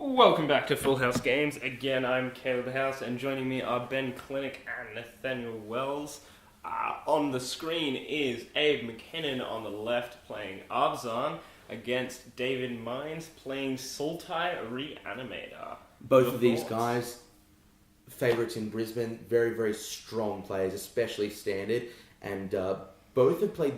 Welcome back to Full House Games. Again, I'm Caleb House, and joining me are Ben Clinic and Nathaniel Wells. On the screen is Abe McKinnon on the left playing Abzan against David Mines playing Sultai Reanimator. Both Your of these thoughts? guys, favourites in Brisbane, very, very strong players, especially standard. And both have played...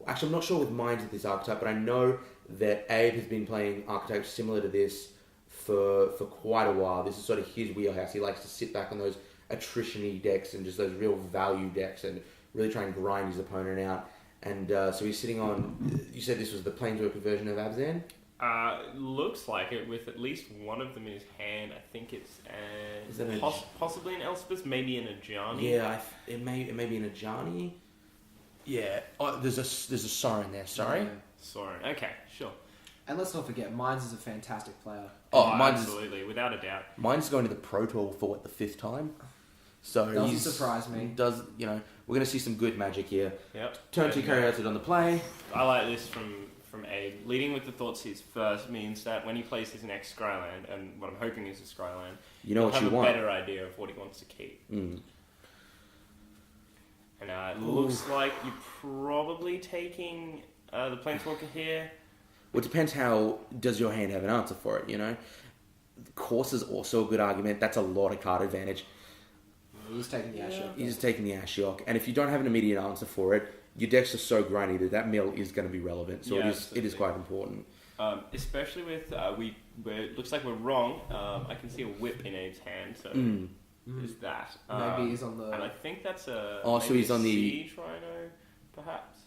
Actually, I'm not sure with Mines with this archetype, but I know that Abe has been playing archetypes similar to this for quite a while. This is sort of his wheelhouse. He likes to sit back on those attrition-y decks and just those real value decks and really try and grind his opponent out. And so he's sitting on... You said this was the Planeswalker version of Abzan? Looks like it, with at least one of them in his hand. I think it's Is that possibly an Elspeth, maybe an Ajani. Yeah, it may be an Ajani. Yeah, there's a Sorin there. Sorry. Yeah. Sorry. Okay, sure. And let's not forget, Mines is a fantastic player. Mines absolutely, without a doubt. Mine's going to the Pro Tour for the 5th time. So Doesn't surprise me. We're going to see some good magic here. Yep. Turn 2 carry outs it on the play. I like this from Abe. Leading with the Thoughtseize first means that when he plays his next Scryland, and what I'm hoping is a Scryland, You know he'll what you have a want. better idea of what he wants to keep. Mm. And it looks like you're probably taking the Planeswalker here. Well, it depends how does your hand have an answer for it, you know? Course is also a good argument. That's a lot of card advantage. He's taking the Asher. He's just taking the Ashiok. And if you don't have an immediate answer for it, your decks are so grindy that mill is going to be relevant. So Yeah, it is absolutely. quite important. Especially with it looks like we're wrong. I can see a whip in Abe's hand, so is that Maybe he's on the... And I think that's a So maybe he's on the... Siege Rhino, perhaps.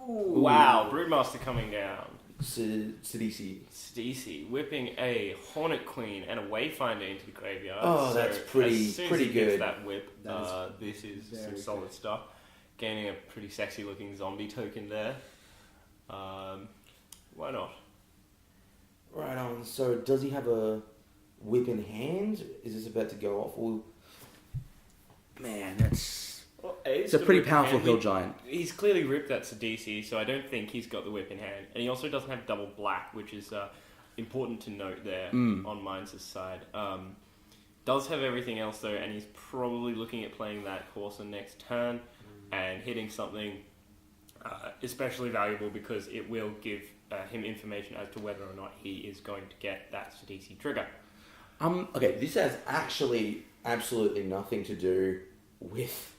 Ooh. Wow, Broodmaster coming down. Sidisi. Stacey whipping a Hornet Queen and a Wayfinder into the graveyard. Oh, that's pretty- as soon pretty as he gets good. that whip, That this is some very solid good. stuff. Gaining a pretty sexy looking zombie token there. Why not? Right on. So does he have a whip in hand? Is this about to go off? Well, man, Well, it's a pretty powerful hill giant. He's clearly ripped that Sidisi, so I don't think he's got the whip in hand. And he also doesn't have double black, which is important to note there on Mines' side. Does have everything else though, and he's probably looking at playing that Corsair next turn and hitting something especially valuable because it will give him information as to whether or not he is going to get that Sidisi trigger. Okay, this has actually absolutely nothing to do with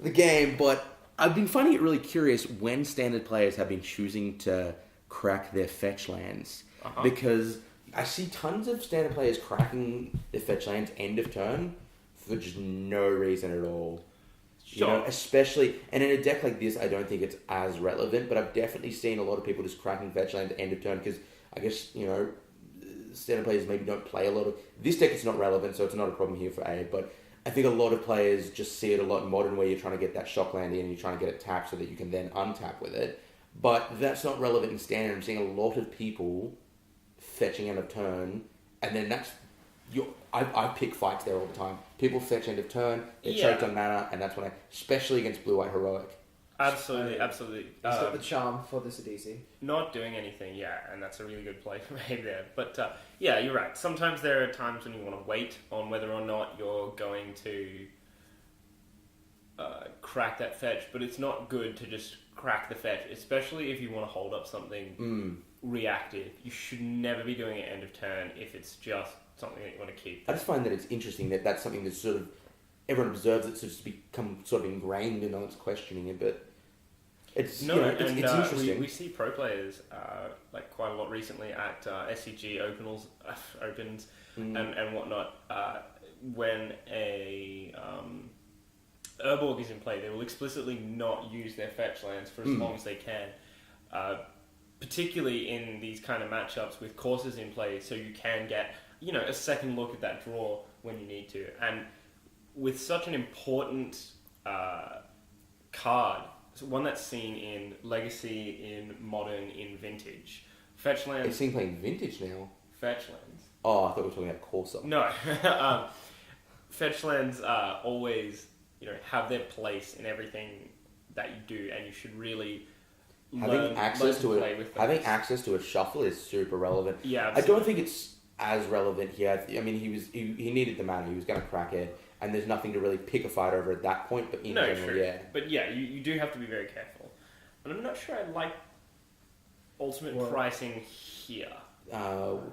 the game, but I've been finding it really curious when standard players have been choosing to crack their fetch lands. Because I see tons of standard players cracking their fetch lands end of turn for just no reason at all. Sure. You know, especially, and in a deck like this, I don't think it's as relevant, but I've definitely seen a lot of people just cracking fetch lands end of turn because I guess, you know, standard players maybe don't play a lot of... This deck is not relevant, so it's not a problem here for A, but I think a lot of players just see it a lot in Modern where you're trying to get that shock land in and you're trying to get it tapped so that you can then untap with it. But that's not relevant in Standard. I'm seeing a lot of people fetching end of turn, and then that's... I pick fights there all the time. People fetch end of turn, they're choked on mana, and that's when especially against Blue-White Heroic. Absolutely, absolutely. He's got the charm for the Sidisi. Not doing anything, yeah, and that's a really good play for Abe there. But yeah, you're right. Sometimes there are times when you want to wait on whether or not you're going to crack that fetch, but it's not good to just crack the fetch, especially if you want to hold up something reactive. You should never be doing it end of turn if it's just something that you want to keep. I just find that it's interesting that that's something that's sort of... Everyone observes it, so it's become sort of ingrained and no one's questioning it, but... It's, No, you know, it's and interesting. we see pro players like quite a lot recently at SCG opens and whatnot. When a Urborg is in play, they will explicitly not use their fetch lands for as long as they can. Particularly in these kind of matchups with courses in play, so you can get a second look at that draw when you need to. And with such an important card. So one that's seen in Legacy, in Modern, in Vintage. Fetch lands... It's seen playing Vintage now. Fetch lands. Oh, I thought we were talking about Corsair. No. Fetch lands always, have their place in everything that you do, and you should really Having access to play with having those. access to a shuffle is super relevant. Yeah, I don't think it's as relevant here. I mean, he needed the mana. He was going to crack it, and there's nothing to really pick a fight over at that point. But in general, true. yeah. But yeah, you do have to be very careful. And I'm not sure I like ultimate Well- pricing here.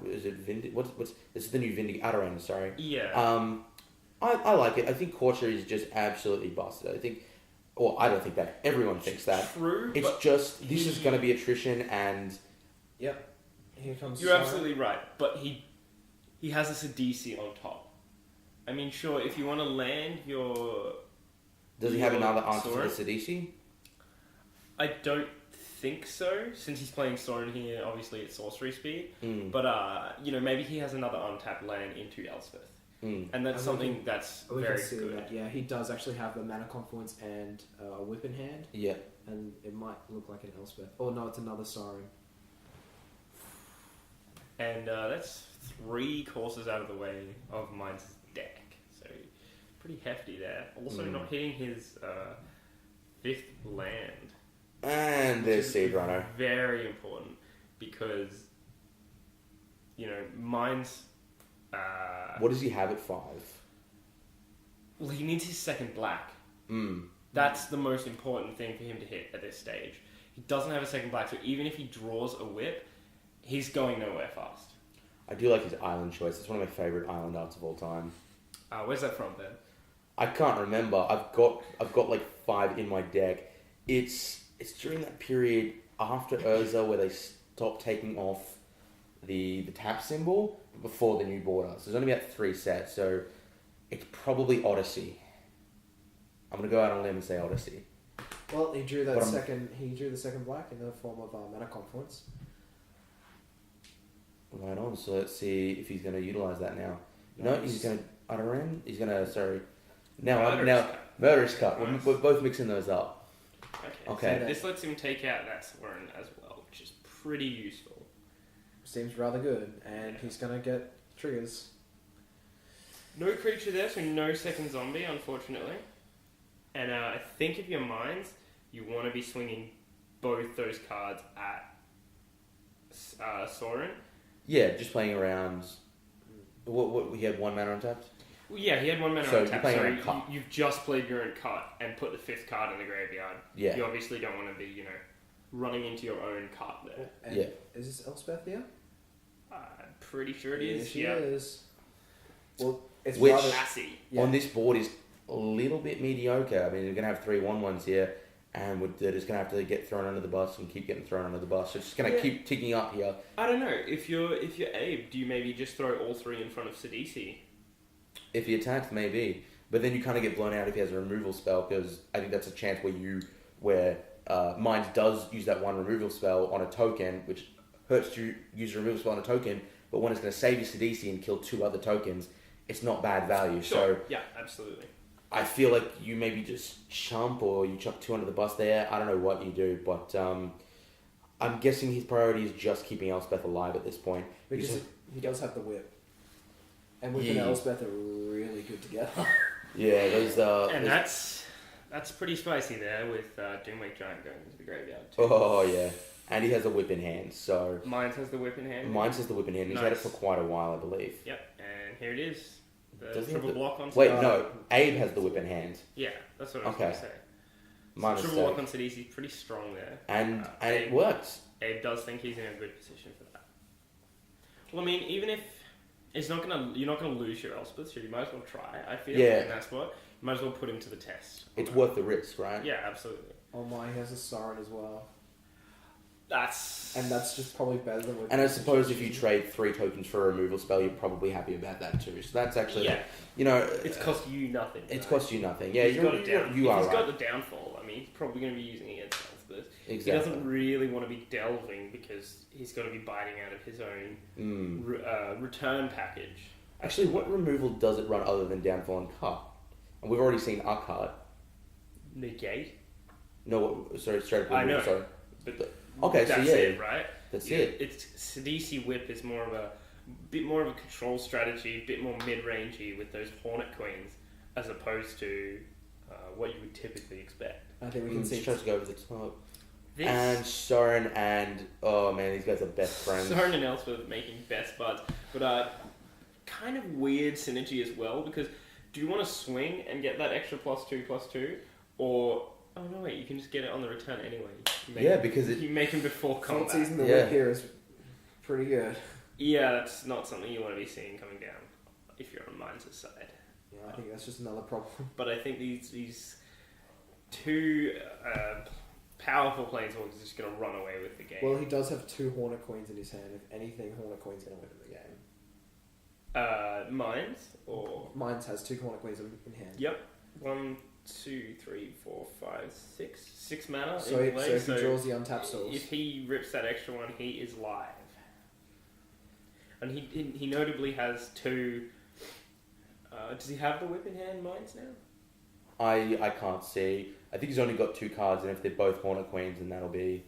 Is it Vindic? What's this is the new Vindic Adoran, sorry. Yeah. I like it. I think Korcha is just absolutely busted. I think, or I don't think that. Everyone thinks that. True. It's but just this is going to be attrition, and Yep. Here comes. you're Sora. absolutely right. But he has a Sidisi on top. I mean, sure, if you want to land your... does he have your another answer Sorin? for the Sidisi? I don't think so, since he's playing Sorin here, obviously it's sorcery speed. Mm. But, maybe he has another untapped land into Elspeth. Mm. And that's And we something can- that's We very can see good. that. Yeah, he does actually have the mana confluence and a whip in hand, Yeah. and it might look like an Elspeth. Oh no, it's another Siren. And that's 3 courses out of the way of mine's deck. So, pretty hefty there. Also, not hitting his 5th land. And there's Seed Runner. Very important because, mine's... What does he have at 5? Well, he needs his 2nd black. Mm. That's the most important thing for him to hit at this stage. He doesn't have a 2nd black, so even if he draws a whip, he's going nowhere fast. I do like his island choice. It's one of my favorite island arts of all time. Where's that from, Ben? I can't remember. I've got like 5 in my deck. It's during that period after Urza where they stopped taking off the tap symbol before the new border. So there's only about 3 sets. So it's probably Odyssey. I'm gonna go out on a limb and say Odyssey. Well, he drew that But I'm- second. He drew the second black in the form of mana confluence. Right on. So let's see if he's gonna utilize that now. No, he's gonna Adoran. He's gonna Murderous Cut. Nice. We're both mixing those up. Okay. So this lets him take out that Sorin as well, which is pretty useful. Seems rather good, and he's gonna get triggers. No creature there, so no 2nd zombie, unfortunately. And I think if you're mines, you want to be swinging both those cards at Sorin. Yeah, just playing around. What he had 1 mana untapped. Well, yeah, he had 1 mana So on you're tap, playing so around cut. you've just played your own cut and put the 5th card in the graveyard. Yeah. You obviously don't want to be, running into your own cut there. And Yeah. Is this Elspeth here? I'm pretty sure it Yeah, is. she Yeah. is. Well, it's Which- rather. Massy. Yeah. On this board is a little bit mediocre. I mean, you're going to have 3 1/1s here, and they're just going to have to get thrown under the bus and keep getting thrown under the bus. So it's just going to Yeah. keep ticking up here. I don't know. If you're Abe, do you maybe just throw all 3 in front of Sidisi? If he attacks, maybe. But then you kind of get blown out if he has a removal spell, because I think that's a chance where Minds does use that 1 removal spell on a token, which hurts to use a removal spell on a token, but when it's going to save you Sidisi and kill 2 other tokens, it's not bad value. Sure. So Yeah, absolutely. I feel like you maybe just chump or you chuck 2 under the bus there. I don't know what you do, but I'm guessing his priority is just keeping Elspeth alive at this point. Because he does have the whip. And whip and Yeah. Elspeth are really good together. Yeah, those And those- that's pretty spicy there with Doomwake Giant going into the graveyard too. oh yeah, and he has a whip in hand. So Mine has the whip in hand. mine says the whip in hand. He's had it Nice. for quite a while, I believe. Yep, and here it is. The Does he have triple the- block on Wait, Sidisi. no, Abe has the whip in hand. Yeah, that's what I was Okay. going to say. My Triple mistake. block on Sidisi is pretty strong there. And it Abe, works. Abe does think he's in a good position for that. Well, I mean, even if you're not gonna lose your Elspeth, so you might as well try. I feel Yeah. in that spot, you might as well put him to the test. It's worth the risk, right? Yeah, absolutely. Oh my, he has a Siren as well. And That's just probably better than whip. And I suppose if you trade 3 tokens for a removal spell, you're probably happy about that too. So that's actually, yeah, it's cost you nothing. It's right? cost you nothing. Yeah, He's got a down. you if are he's right. got the downfall, I mean, he's probably going to be using it against Elspeth. He Exactly. doesn't really want to be delving because he's got to be biting out of his own return package. Actually, what removal does it run other than downfall and cut? And we've already seen a cut. Negate? No, sorry, straight up I removal. know. Sorry. But Okay, so that's yeah, it, right? that's Yeah, it. It's Sidisi Whip is more of a bit more of a control strategy, a bit more mid-rangey with those Hornet Queens, as opposed to what you would typically expect. I think we can see. Just tries to go over the top. And Soren and oh man, these guys are best friends. Soren and Elspeth making best buds, but kind of weird synergy as well, because do you want to swing and get that extra +2/+2, or oh no wait, you can just get it on the return anyway. Because you make them before combat. Not using the whip here is pretty good. Yeah, that's not something you want to be seeing coming down if you're on Mines' side. Yeah, I think that's just another problem. But I think these two powerful planeswalkers are just going to run away with the game. Well, he does have 2 Hornet Queens in his hand. If anything, Hornet Queen's going to win the game. Mines or Mines has 2 Hornet Queens in hand. Yep, 1, 2, 3, 4, 5, 6. 6 mana. So if he draws the untapped souls, if he rips that extra one, he is live. And he notably has 2. Does he have the whip in hand, Mines now? I can't see. I think he's only got 2 cards, and if they're both Hornet Queens, then that'll be.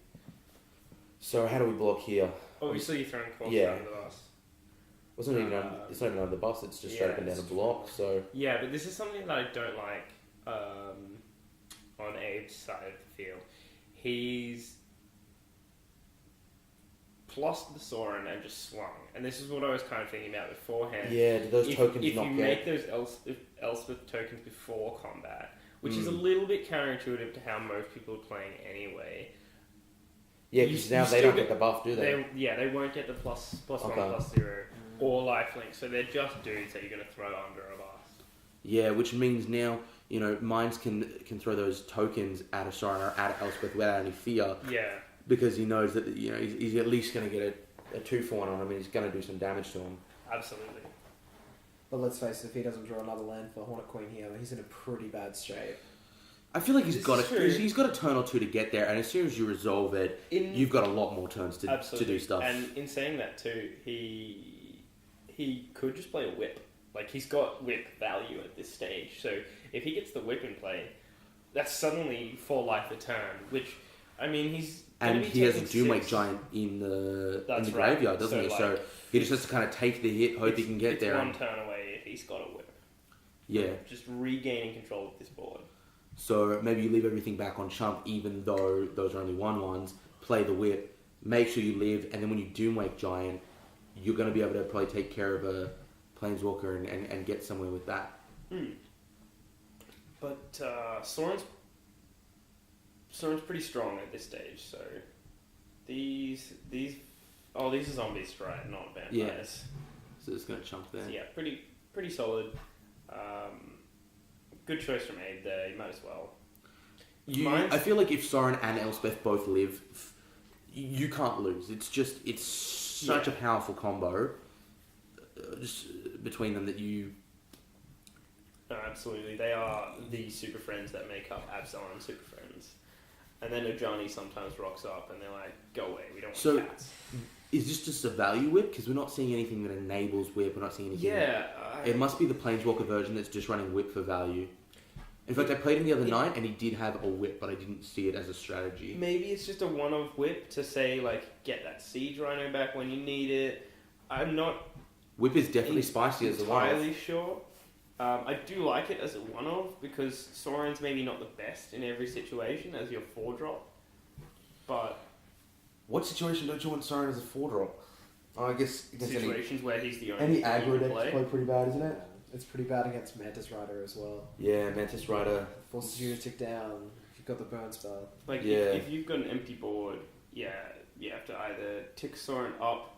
So how do we block here? Obviously, you're throwing Corpse Yeah. under the bus. It's not even on the bus. It's just straight up and down the block. So Yeah, but this is something that I don't like on Abe's side of the field. He's plussed the Soren and just swung, and this is what I was kind of thinking about beforehand. yeah, do those tokens if not you get? make those Elspeth tokens before combat, which is a little bit counterintuitive to how most people are playing anyway. Yeah, because now they don't get the buff, do they? They won't get the plus Okay. 1/+0 or lifelink, so they're just dudes that you're going to throw under a bus. Yeah, which means now Mines can throw those tokens at a Soren or at Elspeth without any fear, Yeah, because he knows that he's at least going to get a 2/1 on him, and he's going to do some damage to him. absolutely. but let's face it, if he doesn't draw another land for Hornet Queen here, he's in a pretty bad shape. I feel like This is true. he's got a turn or 2 to get there, and as soon as you resolve it, you've got a lot more turns to do stuff. And in saying that too, he could just play a whip. Like, he's got whip value at this stage. So if he gets the whip in play, that's suddenly 4 life a turn. Which, I mean, he's gonna be he has a taking Doomwake 6. Giant in the That's graveyard, right. doesn't he? So, So like, he just has to kind of take the hit, hope he can get it's there. one turn away if he's got a whip. Yeah. Just regaining control of this board. So maybe you leave everything back on chump, even though those are only 1/1s. Play the whip, make sure you live, and then when you Doomwake Giant, you're going to be able to probably take care of a Planeswalker and get somewhere with that. But Soren's pretty strong at this stage. So these are zombies, right? Not vampires. Yeah. So it's going to chump there. So yeah, pretty solid. Good choice from Abe there. You might as well. I feel like if Soren and Elspeth both live, you can't lose. It's such a powerful combo just between them that you. No, absolutely. They are the super friends that make up Absalom Super Friends. And then Ajani sometimes rocks up and they're like, go away, we don't want cats. Is this just a value whip? Because we're not seeing anything that enables whip. We're not seeing anything. Yeah. It must be the Planeswalker version that's just running whip for value. In fact, I played him the other night and he did have a whip, but I didn't see it as a strategy. Maybe it's just a one-off whip to say, like, get that Siege Rhino back when you need it. I'm not Whip is definitely spicy as a one-off. entirely sure. I do like it as a one-off because Soren's maybe not the best in every situation as your 4-drop. But What situation don't you want Soren as a 4-drop? Oh, I guess situations where he's the only any thing you aggro can decks play. play pretty bad, isn't it? It's pretty bad against Mantis Rider as well. Yeah, Mantis Rider. Forces you to tick down if you've got the burn spell. Like, Yeah. if you've got an empty board, you have to either tick Soren up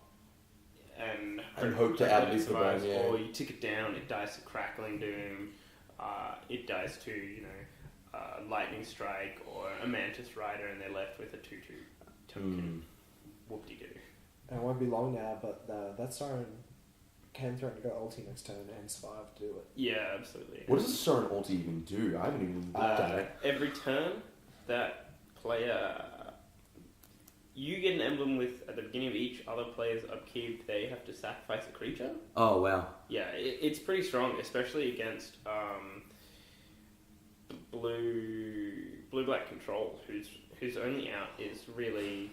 and hope to that it outlive the survives, burn, yeah. or you tick it down, it dies to Crackling Doom, it dies to, Lightning Strike, or a Mantis Rider, and they're left with a 2/2 token. Whoop-de-doo. And it won't be long now, but that Siren can threaten to go ulti next turn and survive to do it. Yeah, absolutely. What does a Soren ulti even do? I haven't even done it. Every turn, that player... You get an emblem with, at the beginning of each other player's upkeep, they have to sacrifice a creature. Oh, wow. Yeah, it's pretty strong, especially against blue-black control, whose only out is really,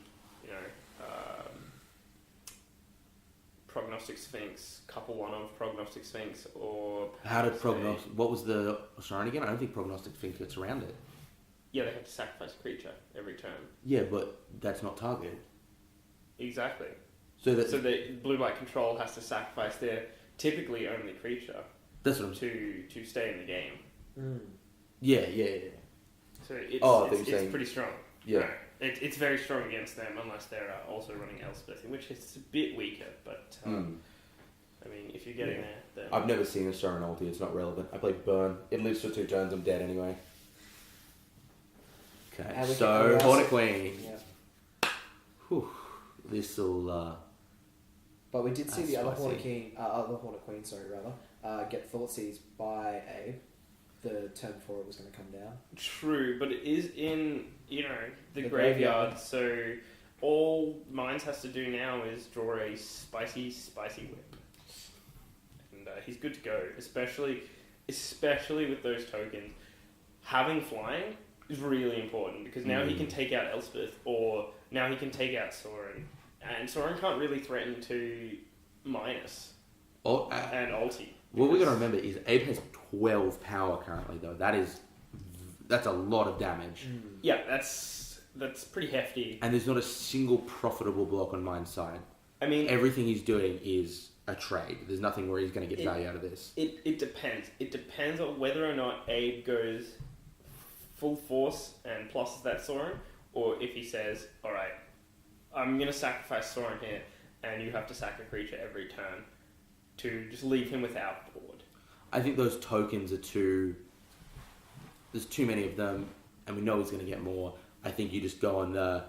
Prognostic Sphinx, couple one of Prognostic Sphinx, or How did Prognostic... What was the Soren again? I don't think Prognostic Sphinx gets around it. Yeah, they have to sacrifice a creature every turn. Yeah, but that's not targeted. Exactly. So that So the blue white control has to sacrifice their typically only creature that's what I'm saying. to stay in the game. Mm. Yeah. So it's Oh, I thought you were it's saying- pretty strong. Yeah. No, it's very strong against them unless they're also running Elspeth, which is a bit weaker. But I mean, if you're getting Yeah. there, then I've never seen a Sorin ulti. It's not relevant. I play Burn. It lives for 2 turns. I'm dead anyway. Okay. And we So can- Hornet Queen. Yeah. Whew. This'll. But we did see That's the other spicy. other Hornet Queen, get Thoughtseize by Abe. The turn before it was going to come down. true. But it is in the The graveyard, graveyard. so all Mines has to do now is draw a spicy whip, and he's good to go. Especially with those tokens, having flying is really important because now he can take out Elspeth, or now he can take out Sorin, and Sorin can't really threaten to minus Oh, and ulti. what we got to because- remember is Abe has 12 power currently, though. That's a lot of damage. Yeah, that's pretty hefty. And there's not a single profitable block on Mine's side. I mean, Everything he's doing is a trade. There's nothing where he's going to get value out of this. it depends. It depends on whether or not Abe goes full force and pluses that Sorin, or if he says, "All right, I'm going to sacrifice Sorin here, and you have to sack a creature every turn to just leave him without board." I think those tokens are too. There's too many of them, and we know he's going to get more. I think you just go on the.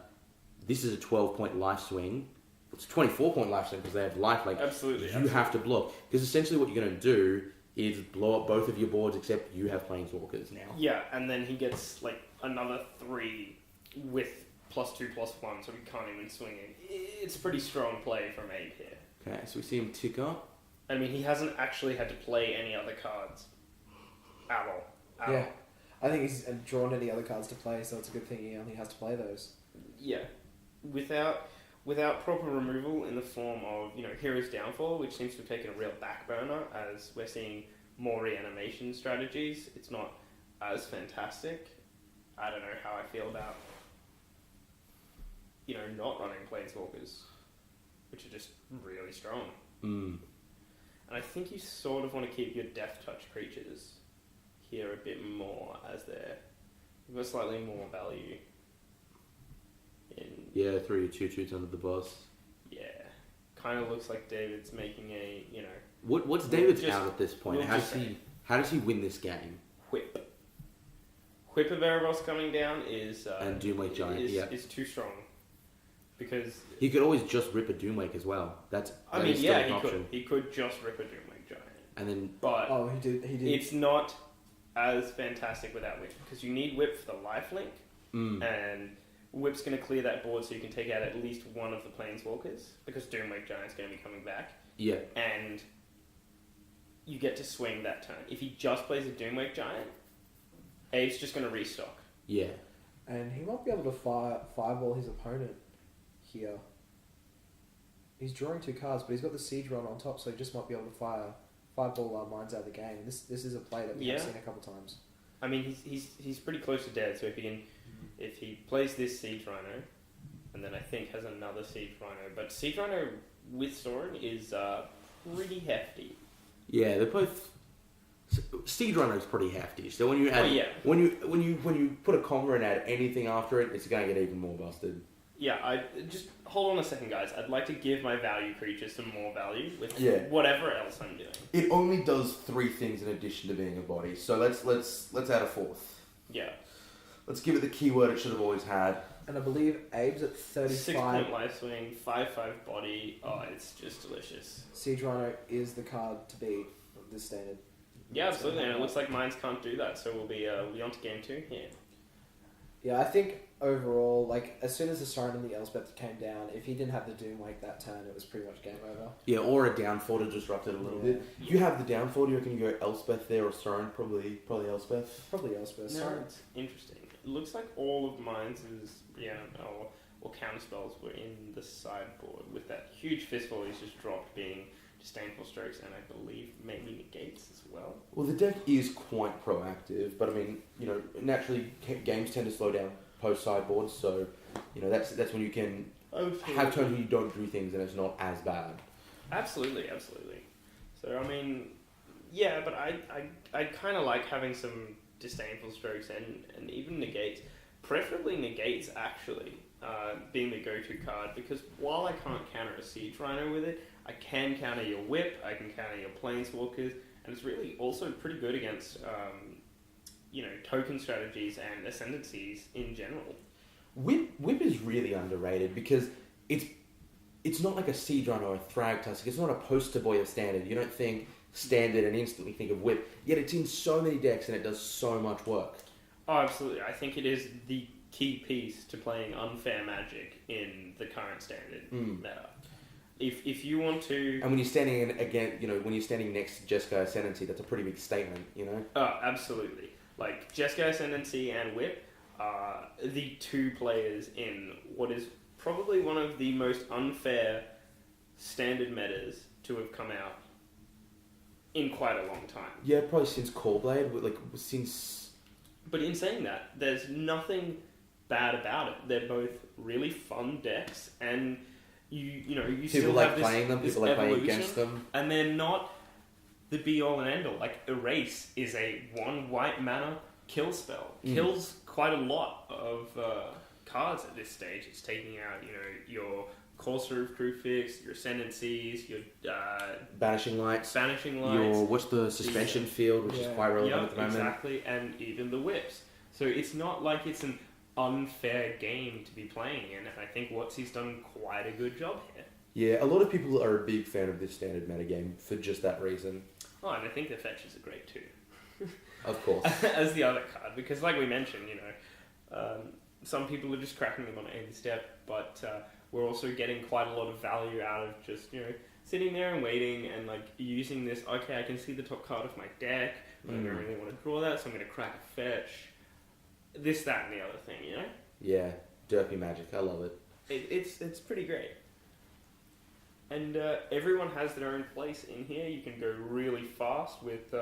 This is a 12-point life swing. It's a 24-point life swing because they have life. Like Absolutely, you have to block because essentially what you're going to do is blow up both of your boards except you have planeswalkers now. Yeah, and then he gets like another 3 with +2/+1, so he can't even swing it. It's a pretty strong play from Abe here. Okay, so we see him tick up. I mean, he hasn't actually had to play any other cards at all. At Yeah. all. I think he's drawn any other cards to play, so it's a good thing he only has to play those. Yeah, without proper removal in the form of Hero's Downfall, which seems to have taken a real back burner as we're seeing more reanimation strategies. It's not as fantastic. I don't know how I feel about not running Planeswalkers, which are just really strong. Mm. And I think you sort of want to keep your Death Touch creatures here a bit more as you've got slightly more value in. Yeah, throw your 2/2s under the boss. Yeah, kind of looks like David's making a What's David's just- out at this point? we'll How just does he win this game? whip. Whip of Erebos coming down is And Doomwake Giant, is too strong because He could always just rip a Doomwake as well. That is still an option. he could just rip a Doomwake Giant, And then but Oh, he did. it's not as fantastic without Whip because you need Whip for the lifelink. And Whip's going to clear that board so you can take out at least one of the Planeswalkers because Doomwake Giant's going to be coming back. yeah, And you get to swing that turn. If he just plays a Doomwake Giant, Abe's just going to restock. yeah. And he might be able to fireball his opponent here. He's drawing 2 cards, but he's got the Siege Run on top, so he just might be able to fireball Mines out of the game. This is a play that we have Yeah. seen a couple times. I mean, he's pretty close to dead, so if he plays this Siege Rhino, and then I think has another Siege Rhino, but Siege Rhino with Sorin is pretty hefty. Yeah, they're both. Steed Runner is pretty hefty. So when you add, yeah. when you put a comma and add anything after it, it's going to get even more busted. Yeah, I just hold on a second, guys. I'd like to give my value creatures some more value with Yeah. whatever else I'm doing. It only does 3 things in addition to being a body. So let's add a 4th. Yeah, Let's give it the keyword it should have always had. And I believe Abe's at 6-point 35. life swing, 5/5 body. Oh, it's just delicious. Siege Rhino is the card to beat this standard. Yeah, absolutely. And it looks like Mines can't do that, so we'll be on to game 2 here. Yeah, I think overall, like, as soon as the Sorin and the Elspeth came down, if he didn't have the Doomwake that turn, it was pretty much game over. Yeah, or a downfall to disrupt it a little bit. You have the downfall. Do you reckon you go Elspeth there or Sorin? Probably Elspeth. Probably Elspeth. No, Sorin. it's interesting. It looks like all of Mines' or counter spells were in the sideboard with that huge fistful he's just dropped being Disdainful Strokes, and I believe maybe Negates as well. Well, the deck is quite proactive, but I mean, naturally games tend to slow down post sideboard, so that's when you can have turns when you don't do things and it's not as bad. Absolutely. So I mean, yeah, but I kind of like having some Disdainful Strokes and even Negates, preferably Negates actually, being the go-to card, because while I can't counter a Siege Rhino with it, I can counter your Whip, I can counter your Planeswalkers, and it's really also pretty good against token strategies and ascendancies in general. Whip is really underrated because it's not like a Siege Rhino or a Thragtusk. It's not a poster boy of Standard. You don't think Standard and instantly think of Whip, yet it's in so many decks and it does so much work. Oh, absolutely. I think it is the key piece to playing unfair Magic in the current Standard meta. If you want to... And when you're standing when you're standing next to Jeskai Ascendancy, that's a pretty big statement, Oh, absolutely. Like, Jeskai Ascendancy and Whip are the two players in what is probably one of the most unfair Standard metas to have come out in quite a long time. Yeah, probably since Caulblade, since... But in saying that, there's nothing bad about it. They're both really fun decks, and you people still like have this, playing them, this people like evolution, playing against them. And they're not the be-all and end-all. Like, Erase is a 1 white mana kill spell. Kills quite a lot of cards at this stage. It's taking out, your Courser of Crucifix, your Ascendancies, your Banishing Lights. Your what's the Suspension Field, which is quite relevant at the moment. Exactly, and even the Whips. So it's not like it's an unfair game to be playing in, and I think WotC's done quite a good job here. Yeah, a lot of people are a big fan of this Standard metagame for just that reason. Oh, and I think the fetches are great too. Of course. As the other card, because like we mentioned, some people are just cracking them on any step, but we're also getting quite a lot of value out of just, sitting there and waiting and using this, okay, I can see the top card of my deck, but I don't really want to draw that, so I'm going to crack a fetch. This, that, and the other thing, Yeah, derpy Magic, I love it. It's pretty great. And everyone has their own place in here. You can go really fast with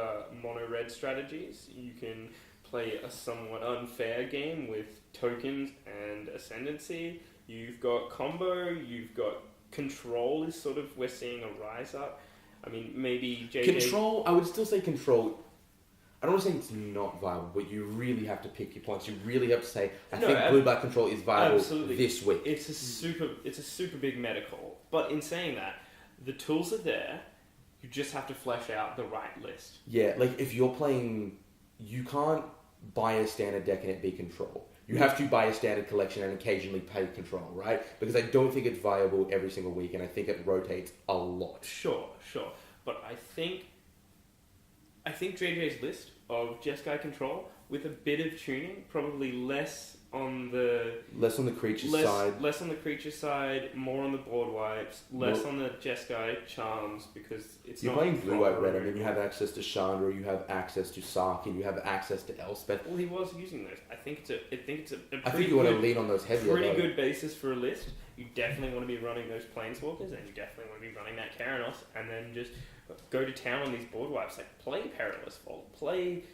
mono-red strategies. You can play a somewhat unfair game with tokens and Ascendancy. You've got combo, you've got control is sort of, we're seeing a rise up. I mean, maybe JJ... Control, I would still say control... I don't want to say it's not viable, but you really have to pick your points. You really have to say, I think blue-black control is viable this week. It's a super big meta call. But in saying that, the tools are there. You just have to flesh out the right list. Yeah, if you're playing... You can't buy a Standard deck and it be control. You have to buy a Standard collection and occasionally play control, right? Because I don't think it's viable every single week, and I think it rotates a lot. Sure. But I think JJ's list of Jeskai control with a bit of tuning, probably less on the creature side. Less on the creature side, more on the board wipes, less on the Jeskai charms, because you're playing blue white red. I mean, you have access to Chandra, you have access to Saki, you have access to Elspeth. Well, he was using those. I think it's a I think you want to lean on those heavier. Pretty good basis for a list. You definitely want to be running those Planeswalkers, and you definitely want to be running that Keranos, and then just go to town on these board wipes. Play Perilous Vault. Play,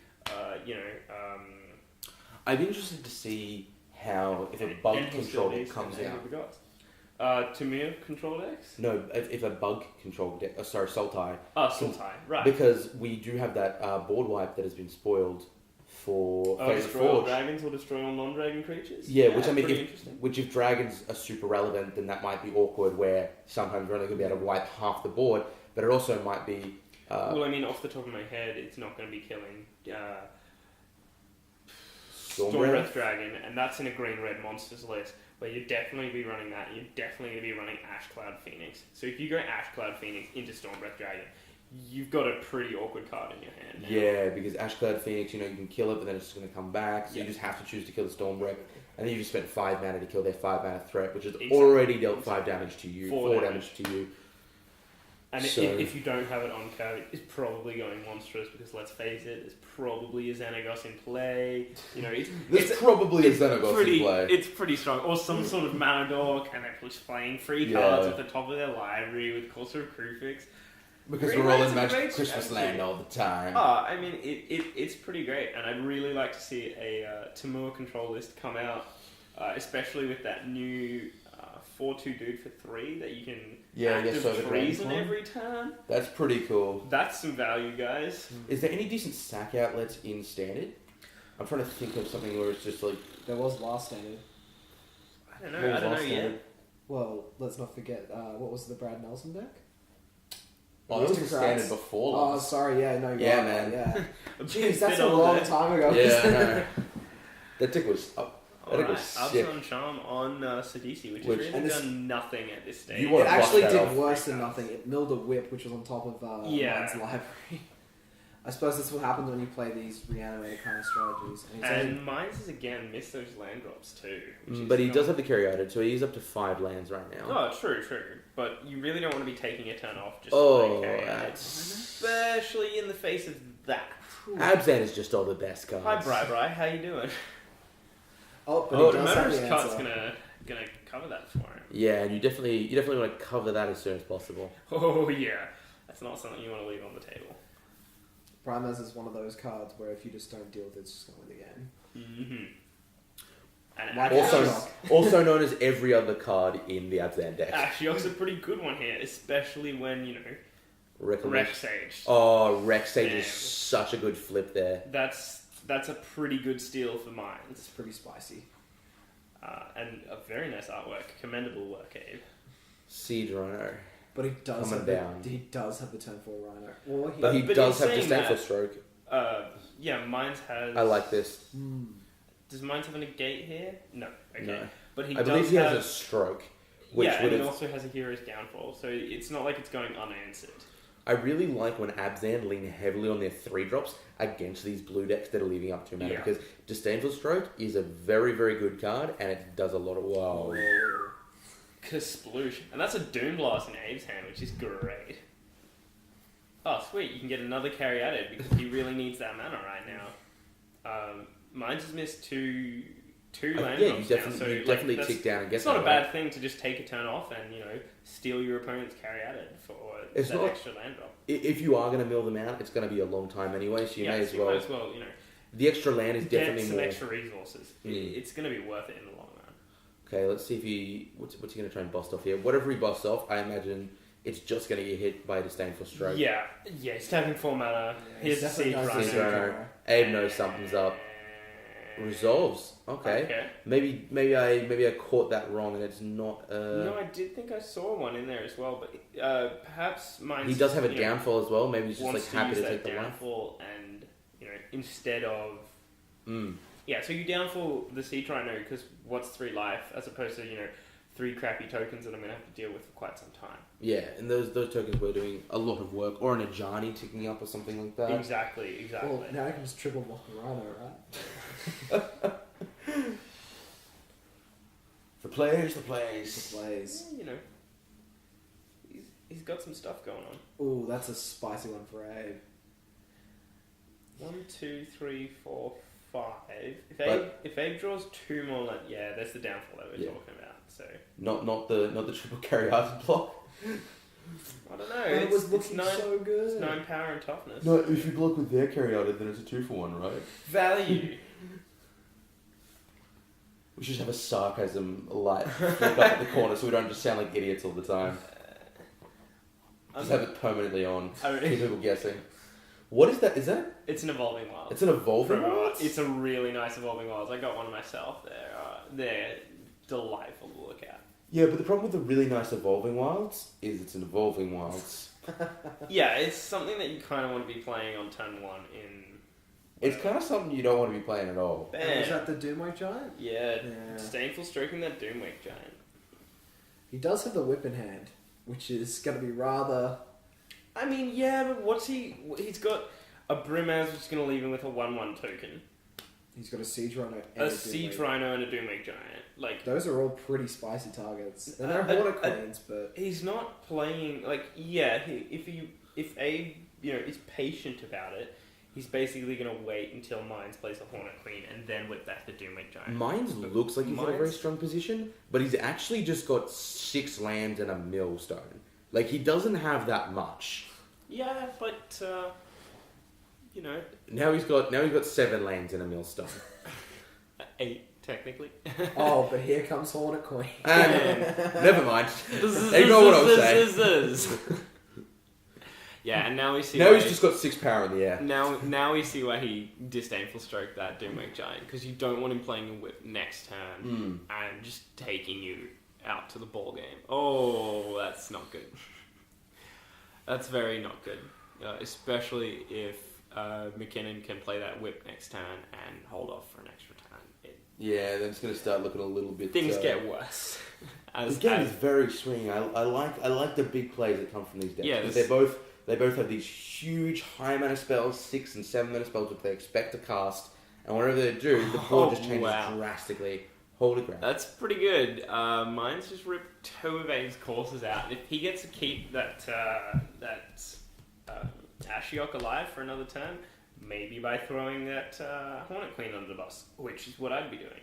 I'd be interested to see how, if a bug control deck comes out. Tamir control decks? No, if a bug control deck... Sultai. Sultai, right. Because we do have that board wipe that has been spoiled for destroy all dragons or destroy all non-dragon creatures? Yeah, which I mean, if dragons are super relevant, then that might be awkward, where sometimes we're only going to be able to wipe half the board, but it also might be... well, I mean, off the top of my head, it's not going to be killing Stormbreath Dragon, and that's in a green-red monsters list, where you'd definitely be running that. You're definitely going to be running Ashcloud Phoenix. So if you go Ashcloud Phoenix into Stormbreath Dragon, you've got a pretty awkward card in your hand now. Yeah, because Ashcloud Phoenix, you can kill it, but then it's just going to come back, so you just have to choose to kill the Stormbreath, and then you just spent 5 mana to kill their 5 mana threat, which has already dealt 5 damage to you, 4 damage to you. And if you don't have it on card, it's probably going monstrous, because let's face it, there's probably a Xenagos in play. It's probably a Xenagos in play. It's pretty strong. Or some sort of Manador, and they're just playing free cards at the top of their library with Courser of Crucifix. Because Green we're all Lands in are Magic great, Christmas land all the time. I mean, it's pretty great, and I'd really like to see a Temur control list come out, especially with that new 4/2 dude for 3 that you can active so the treason Grand every turn. That's pretty cool. That's some value, guys. Is there any decent sack outlets in Standard? I'm trying to think of something where it's just like... There was last Standard. I don't know yet. Well, let's not forget, what was the Brad Nelson deck? Oh, it was the Aristocrats. Standard before. Oh, sorry, yeah, no, you're Yeah, right, man. Yeah. A Jeez, bit that's a older. long time ago. Yeah, I know. That deck was... That deck Alright, was sick. Absalom Charm on Sidisi, which Which- has and really this- done nothing at this stage. You It wanna actually bust did that off. worse than nothing. It milled a whip, which was on top of Mine's library. I suppose that's what happens when you play these reanimated kind of strategies. And he's And Mines has again missed those land drops too. Which is But he not- does have the carry outed, so he's up to 5 lands right now. Oh, true. But you really don't want to be taking a turn off just Oh, to play carry out, that's... especially in the face of that. Abzan is just all the best cards. Hi, Bri, how you doing? Oh, but Oh, he the does have murderous the cut's answer. gonna cover that for him. Yeah, and you definitely want to cover that as soon as possible. Oh yeah, that's not something you want to leave on the table. Primus is one of those cards where if you just don't deal with it, it's just going to win the game. And Like Also, Ashiok. also known as every other card in the Abzan deck. Ashiok's a pretty good one here, especially when Reclamation. Rex Sage. Oh, Rex Sage Damn. is such a good flip there. That's a pretty good steal for Mines. It's pretty spicy. And a very nice artwork. Commendable work, Abe. Siege Rhino. But he does Coming have down. he does have the turn 4 Rhino. Or he, But he But does in have saying Disdainful that- Stroke. Yeah, Mines has... I like this. Does Mines have a negate here? No. Okay. No. But he I does believe he have... has a Stroke. Which yeah, would and he have... also has a Hero's Downfall, so it's not like it's going unanswered. I really like when Abzan lean heavily on their 3-drops against these blue decks that are leaving up 2 mana, Yeah. because Disdainful Stroke is a very, very good card, and it does a lot of... Whoa. Kasploosh. And that's a Doom Blast in Abe's hand, which is great. Oh, sweet. You can get another carry added because he really needs that mana right now. Mines has missed two land Yeah, drops you now, so definitely that's- tick down and get It's not that, a right? bad thing to just take a turn off and, steal your opponent's carry added for It's that not- extra land drop. If you are going to mill them out, it's going to be a long time anyway, so you may as so well... you might as well, The extra land is get definitely some more... extra resources. It's going to be worth it in the long run. Okay, let's see if he... What's he going to try and bust off here? Whatever he busts off, I imagine it's just going to get hit by a Disdainful Stroke. Yeah, he's tapping 4 mana. Here's the definitely Siege knows Runner. Siege Runner. Abe knows something's up. Resolves. Okay. Maybe I caught that wrong, and it's not. No, I did think I saw one in there as well, but perhaps mine. He does have a downfall as well. Maybe he's just wants like happy use to that take the life. downfall, and instead of Mm. yeah, so you downfall the Sea Rhino because what's 3 life as opposed to 3 crappy tokens that I'm gonna have to deal with for quite some time. Yeah, and those tokens were doing a lot of work, or an Ajani ticking up or something like that. Exactly. Well, now I can just triple block the Rhino, right? For players, the plays. Just plays. He's got some stuff going on. Ooh, that's a spicy one for Abe. 1, 2, 3, 4, 5. If Abe draws 2 more, that's the downfall that we're talking about. So Not the triple carry out block. I don't know. It was It's looking 9, so good. it's 9 power and toughness. No, if you block with their carry out, then it's a 2-for-1, right? Value. We should have a sarcasm light flick up at the corner so we don't just sound like idiots all the time. Just have it permanently on. Keep people guessing. What is that? Is that? It's an evolving wild. It's an evolving From, wild? it's a really nice evolving wilds. I got one myself. They're delightful to look at. Yeah, but the problem with the really nice evolving wilds is it's an evolving wilds. Yeah, it's something that you kind of want to be playing on turn 1 in. It's kind of something you don't want to be playing at all. And was Bam. that the Doomwake Giant? Yeah, Yeah. Disdainful stroking that Doomwake Giant. He does have the whip in hand, which is going to be rather... I mean, yeah, but what's he's got a Brimaz, which is going to leave him with a 1/1 token. He's got a Siege Rhino and A a Siege Doomwake. Rhino and a Doomwake Giant. Like, Those are all pretty spicy targets. They're no Uh, Hornet uh, Queens, but... he's not playing, if Abe, is patient about it, he's basically going to wait until Mines plays a Hornet Queen and then whip back the Doomwake Giant. Mines looks like he's in a very Mines- strong position, but he's actually just got 6 lands and a millstone. Like, he doesn't have that much. Yeah, but you know, Now he's got 7 lanes in a millstone. 8 technically. Oh, but here comes Hornet Queen. Never mind. Ignore what I was saying. Yeah, and now we see. Now he's just got 6 power in the air. Now we see why he disdainful stroked that Doomwing Giant, because you don't want him playing a whip next turn and just taking you out to the ball game. Oh, that's not good. That's very not good, especially if McKinnon can play that whip next turn and hold off for an extra turn. Yeah, then it's going to start looking a little bit. Things get worse. The game is very swingy. I like the big plays that come from these decks. Yeah, they both have these huge high mana spells, 6 and 7 mana spells that they expect to cast, and whatever they do, the board just changes drastically. Holy crap! That's pretty good. Mine's just ripped 2 of Abe's courses out, and if he gets to keep that Ashiok alive for another turn, maybe by throwing that Hornet Queen under the bus, which is what I'd be doing.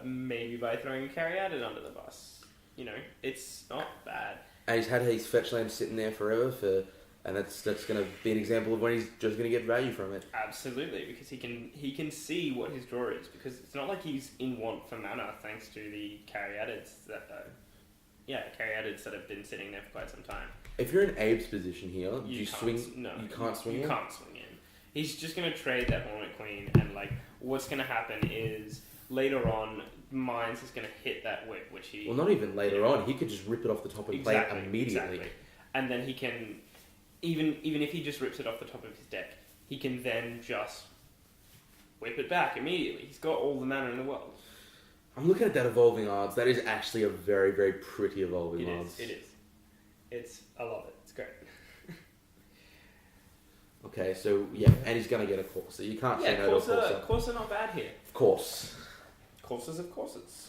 Maybe by throwing a Caryatid under the bus. You know, it's not bad. And he's had his fetch land sitting there forever and that's going to be an example of when he's just going to get value from it. Absolutely, because he can see what his draw is, because it's not like he's in want for mana thanks to the Caryatids Caryatids that have been sitting there for quite some time. If you're in Abe's position here, you swing. No, you can't swing. You can't swing in. He's just going to trade that Hornet Queen, and like what's going to happen is later on, Mines is going to hit that whip, which he. Well, not even later on. He could just rip it off the top and play it immediately. Exactly. And then he can, even if he just rips it off the top of his deck, he can then just whip it back immediately. He's got all the mana in the world. I'm looking at that Evolving Odds. That is actually a very, very pretty Evolving Odds. It is. I love it. It's great. Okay, so yeah, and he's going to get a Corsa. You can't say no to a Corsa. Corsa not bad here. Of course. Courses of courses.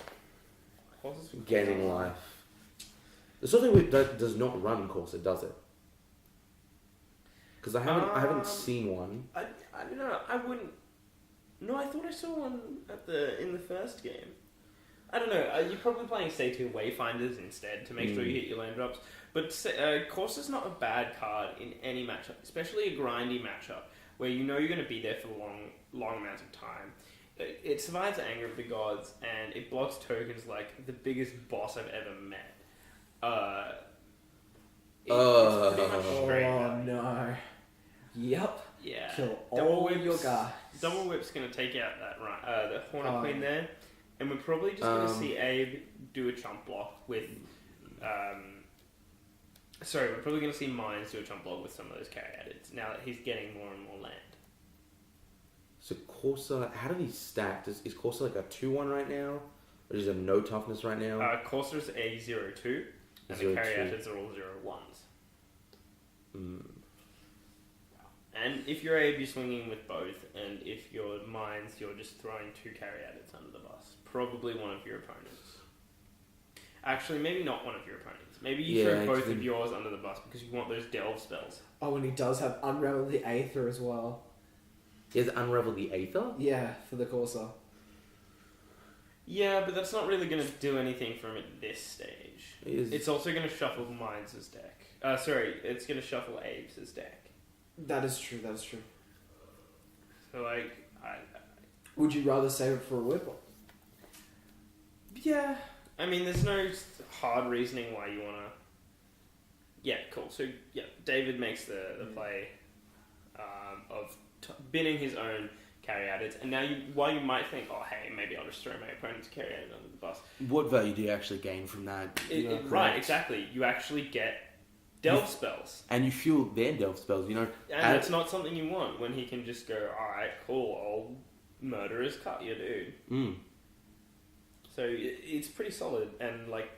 Courses of Gaining life. The sort of thing does not run Corsa, does it? Because I haven't seen one. I don't know. I wouldn't. No, I thought I saw one in the first game. I don't know. You're probably playing Satu Wayfinders instead to make sure you hit your land drops. But Corsa's not a bad card in any matchup, especially a grindy matchup where you know you're going to be there for long amounts of time. It survives Anger of the Gods, and it blocks tokens like the biggest boss I've ever met. It's pretty much straight value. No. Yep. Yeah. Kill all your guys. Double Whip's going to take out that the Hornet Queen there, and we're probably just going to see Abe do a chump block with... we're probably going to see Mines do a chump block with some of those Caryatids, now that he's getting more and more land. So Corsa, how do these stack? Is Corsa like a 2-1 right now? Or does he have no toughness right now? Corsa's a 0-2, and the Caryatids are all 0-1s. And if you're Abe, you're swinging with both, and if you're Mines, you're just throwing 2 Caryatids under the bus. Probably one of your opponents. Actually, maybe not one of your opponents. Maybe you throw both of yours under the bus because you want those delve spells. Oh, and he does have Unravel the Aether as well. He has Unravel the Aether? Yeah, for the Corsa. Yeah, but that's not really going to do anything for him at this stage. It's also going to shuffle Mines' deck. It's going to shuffle Abe's deck. That is true. So, like, would you rather save it for a whip? Yeah. I mean, there's no hard reasoning why you want to... Yeah, cool. So, yeah, David makes the play of binning his own Caryatids. And now, while you might think, oh, hey, maybe I'll just throw my opponent's Caryatid under the bus. What value do you actually gain from that? Right, exactly. You actually get delve spells. And you fuel their delve spells, you know. And that's not something you want when he can just go, alright, cool, I'll murder his cut you, dude. So it's pretty solid, and like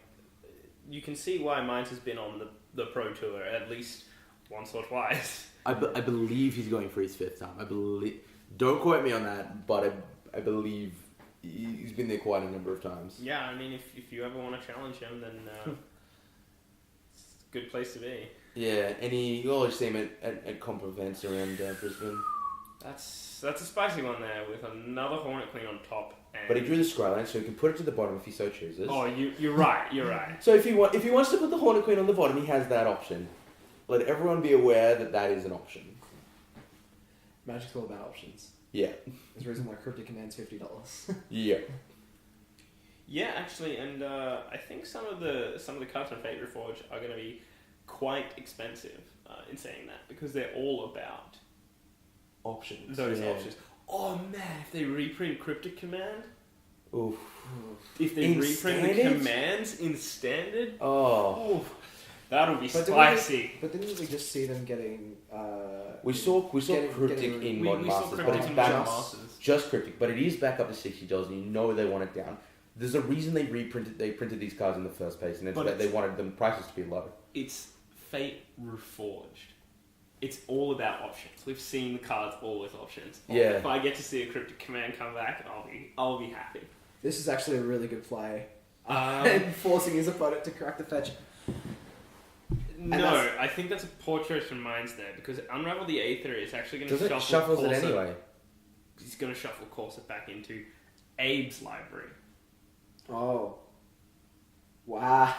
you can see why Mines has been on the Pro Tour at least once or twice. I believe he's going for his 5th time. Don't quote me on that, but I believe he's been there quite a number of times. Yeah, I mean, if you ever want to challenge him, then it's a good place to be. Yeah, and you always see him at comp events around Brisbane. That's a spicy one there with another Hornet Queen on top. But he drew the Skyline, so he can put it to the bottom if he so chooses. Oh, you're right. You're right. So if he wants to put the Hornet Queen on the bottom, he has that option. Let everyone be aware that that is an option. Magic's all about options. Yeah. There's a reason why Cryptic Command's $50. Yeah. Yeah, actually, and I think some of the cards from Fate Reforged are going to be quite expensive in saying that, because they're all about Options. those Yeah. options. Oh man, if they reprint Cryptic Command, Oof. if they In reprint the standard? commands in standard, Oh. that would be But spicy. But didn't we just see them getting... We saw Getting- Cryptic getting- in We Modern saw Masters, but Cryptic it's in back Modern Masters. just Cryptic, but it is back up to $60, and you know they want it down. There's a reason they printed these cards in the first place, and it's But that they it's- wanted the prices to be low. It's Fate Reforged. It's all about options. We've seen the cards all with options. Yeah. If I get to see a Cryptic Command come back, I'll be happy. This is actually a really good play. Um, And forcing his opponent to crack the fetch. No, that's- I think that's a poor choice from Minds there, because Unravel the Aether is actually going to Does it shuffle shuffles it Corset. anyway? He's going to shuffle Corset back into Abe's library. Oh. Wow.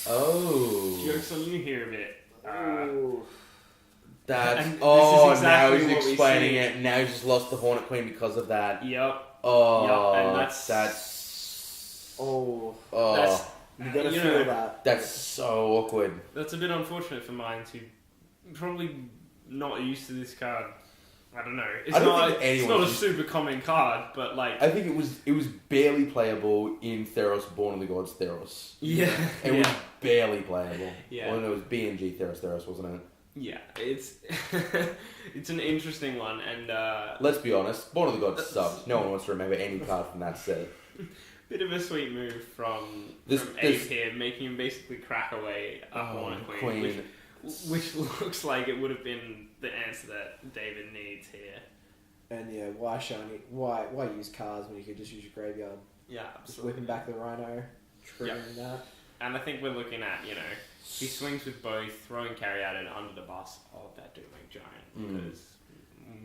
Oh. Jokes on you here a bit. Ooh. That's And this oh is exactly now he's what we explaining see. it. Now he's just lost the Hornet Queen because of that. Yep. Oh, Yep, and that's Oh. That's You gotta you feel know, that. that's so awkward. That's a bit unfortunate for Minds, who probably not used to this card. I don't know. It's I don't not. think It's anyone's not a used- super common card, but like. I think it was barely playable in Theros Born of the Gods Theros. Yeah. It was barely playable. Yeah. Well, no, it was BNG Theros, wasn't it? Yeah. It's it's an interesting one, and Let's be honest, Born of the Gods sucked. No one wants to remember any card from that set. bit of a sweet move from This- Abe this- here, making him basically crack away a Hornet Queen, Queen. which looks like it would have been the answer that David needs here. And yeah, why use cards when you could just use your graveyard? Yeah, Just absolutely. whipping back the Rhino, triggering that. And I think we're looking at, he swings with both, throwing carry out and under the bus of that Doomwing Giant, because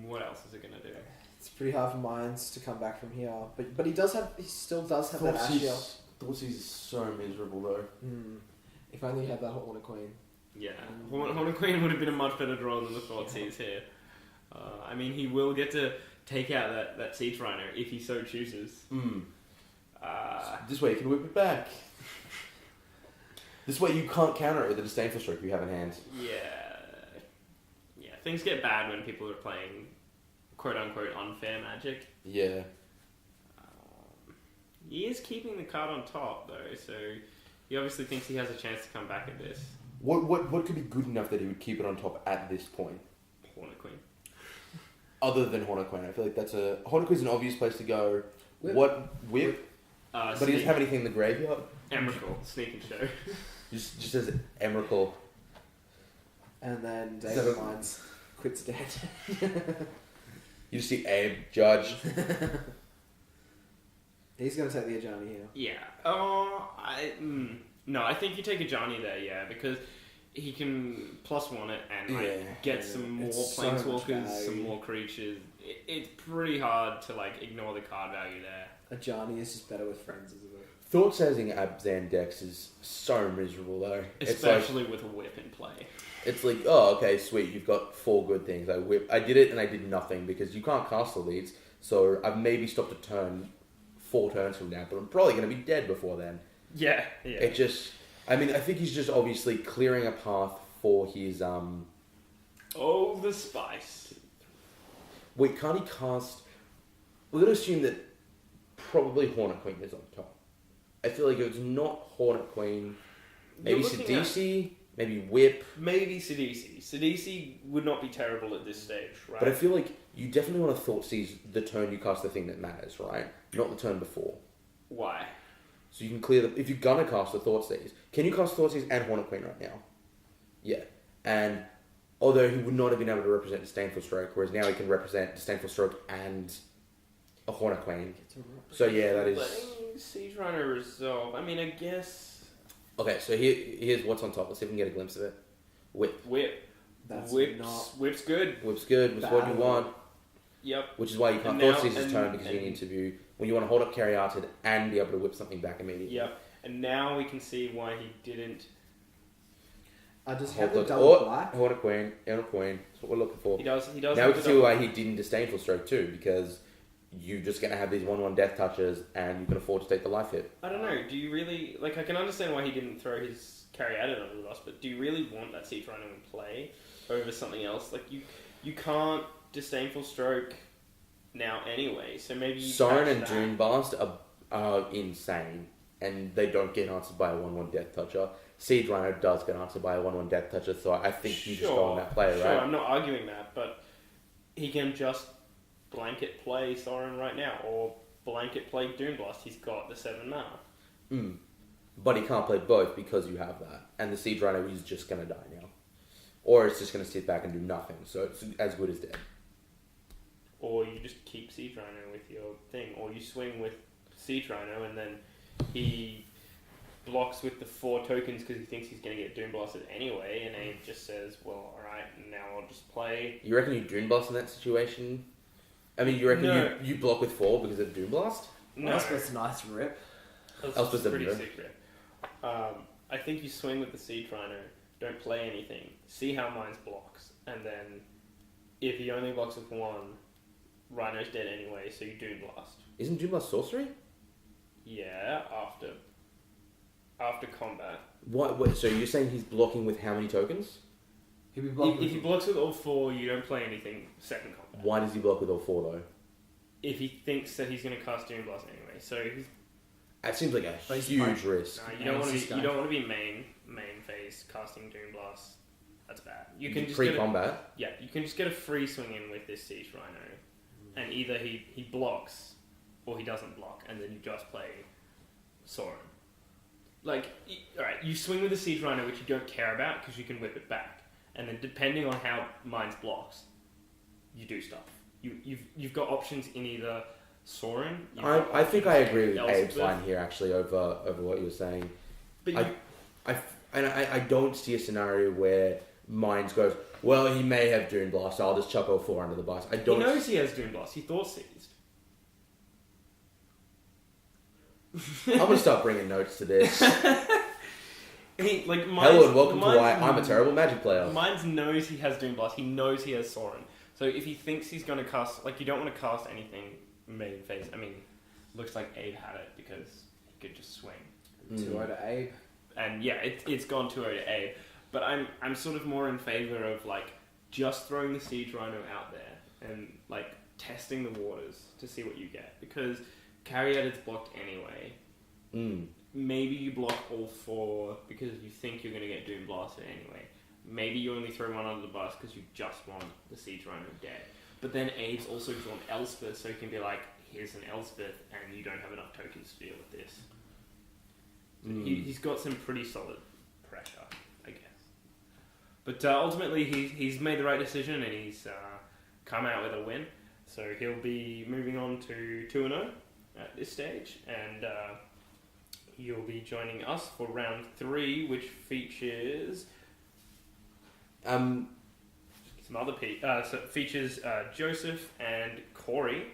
what else is it going to do? It's pretty hard for Minds to come back from here, but he still does have that Ashiel. Thoughtseize is so miserable though. If only he had that Hornet Queen. Yeah, Hornet Queen would have been a much better draw than the Thoughtseize here. I mean, he will get to take out that Siege Rhino if he so chooses. This way you can whip it back. This way you can't counter it with a Disdainful Stroke you have in hand. Yeah, things get bad when people are playing quote-unquote unfair Magic. Yeah. He is keeping the card on top, though, so he obviously thinks he has a chance to come back at this. What could be good enough that he would keep it on top at this point? Hornet Queen. Other than Hornet Queen, I feel like Hornet Queen's an obvious place to go. Whip. What whip? But he doesn't have anything in the graveyard. Emrakul, Sneak and Show. Just says Emrakul. And then So- David Minds quits dead. You just see Abe, Judge. He's going to take the Ajani here. Yeah. No, I think you take a Johnny there, yeah, because he can +1 it and get some more It's so much planeswalkers, some value. more creatures. It's pretty hard to ignore the card value there. Ajani is just better with friends, isn't it? Thought-sizing Abzan decks is so miserable though. Especially with a whip in play. It's like, oh, okay, sweet, you've got 4 good things. I did it and I did nothing because you can't cast all these. So I've maybe stopped a turn 4 turns from now, but I'm probably going to be dead before then. Yeah. It just, I think he's just obviously clearing a path for his, Oh, the spice. Wait, can't he cast, we're going to assume that probably Hornet Queen is on top. I feel like if it's not Hornet Queen, maybe You're looking at- Sidisi, maybe Whip. Maybe Sidisi. Sidisi would not be terrible at this stage, right? But I feel like you definitely want to Thoughtseize the turn you cast the thing that matters, right? Not the turn before. Why? So you can clear if you're gonna cast the Thoughtseize. Can you cast Thoughtseize and Hornet Queen right now? Yeah. And although he would not have been able to represent Disdainful Stroke, whereas now he can represent Disdainful Stroke and a Hornet Queen. So yeah, that is... Letting Siege Runner resolve. I mean, I guess... Okay, so here's what's on top. Let's see if we can get a glimpse of it. Whip. That's Whip's not good. Whip's good. Whip's what you bad. want. Yep. Which is why you can't And now- Thoughtseize his and- turn because you and- need to when you want to hold up Carry Arted and be able to whip something back immediately. Yep. And now we can see why he didn't. Does he have the double black? Hold a queen. That's what we're looking for. He does. Now we have can the see double- why he didn't disdainful stroke too, because you're just going to have these 1/1 death touches and you can afford to take the life hit. I don't know. Do you really like? I can understand why he didn't throw his Caryatid under the bus, but do you really want that Siege Rhino in play over something else? Like you can't disdainful stroke now anyway. So maybe you Sorin patch and that. Dune Blast are insane, and they don't get answered by a 1/1 death toucher. Siege Rhino does get answered by a 1/1 death toucher, so I think you just go on that play, Sure, right? I'm not arguing that, but he can just blanket play Sorin right now, or blanket play Dune Blast. He's got the 7 mana. But he can't play both because you have that, and the Siege Rhino is just going to die now. Or it's just going to sit back and do nothing, so it's as good as dead. Or you just keep Siege Rhino with your thing, or you swing with Siege Rhino and then he blocks with the 4 tokens because he thinks he's going to get Doom Blasted anyway, and Abe just says, well, alright, now I'll just play. You reckon you Dune Blast in that situation? I mean, you reckon No. you block with 4 because of Doom Blast? No, Elspeth's a nice rip. Elspeth's a pretty rip. sick rip. I think you swing with the Siege Rhino, don't play anything, see how Mines blocks, and then if he only blocks with 1, Rhino's dead anyway, so you Doom Blast. Isn't Doom Blast sorcery? Yeah, after combat. What? So you're saying he's blocking with how many tokens? He'll be blocking. If he blocks with all 4, you don't play anything second combat. Why does he block with all 4 though? If he thinks that he's going to cast Doom Blast anyway, so he's, That seems like a But he's huge fine. risk. no, you don't want to he's be. You don't want to be main phase casting Doom Blast. That's bad. You can just get a, pre-combat. yeah, you can just get a free swing in with this Siege Rhino, and either he blocks or he doesn't block, and then you just play Sorin. Like, alright, you swing with the Siege Rhino, which you don't care about because you can whip it back, and then depending on how Mines blocks, you do stuff. You've got options in either Sorin. I think I agree with Elspeth. Abe's line here actually over what you were saying. But I don't see a scenario where Mines goes, well, he may have Dune Blast, so I'll just chuck all 4 under the bus. I he don't. knows he has Doom Blast. He thought seized. I'm gonna start bringing notes to this. He, like, Hello and welcome to Mines- why I'm a terrible Magic player. Mines knows he has Doom Blast. He knows he has Sorin. So if he thinks he's going to cast, like, you don't want to cast anything main phase. I mean, looks like Abe had it because he could just swing. 2-0 to Abe. And yeah, it's gone 2-0 to Abe. But I'm sort of more in favor of, like, just throwing the Siege Rhino out there and, like, testing the waters to see what you get. Because Caryatid's blocked anyway. Maybe you block all 4 because you think you're going to get Doom Blasted anyway. Maybe you only throw 1 under the bus because you just want the Siege Rhino dead. But then Abe's also drawn Elspeth, so he can be like, here's an Elspeth, and you don't have enough tokens to deal with this. So he's got some pretty solid pressure, I guess. But ultimately, he's made the right decision, and he's come out with a win. So he'll be moving on to 2-0 at this stage, and he'll be joining us for round 3, which features some other so it features Joseph and Corey.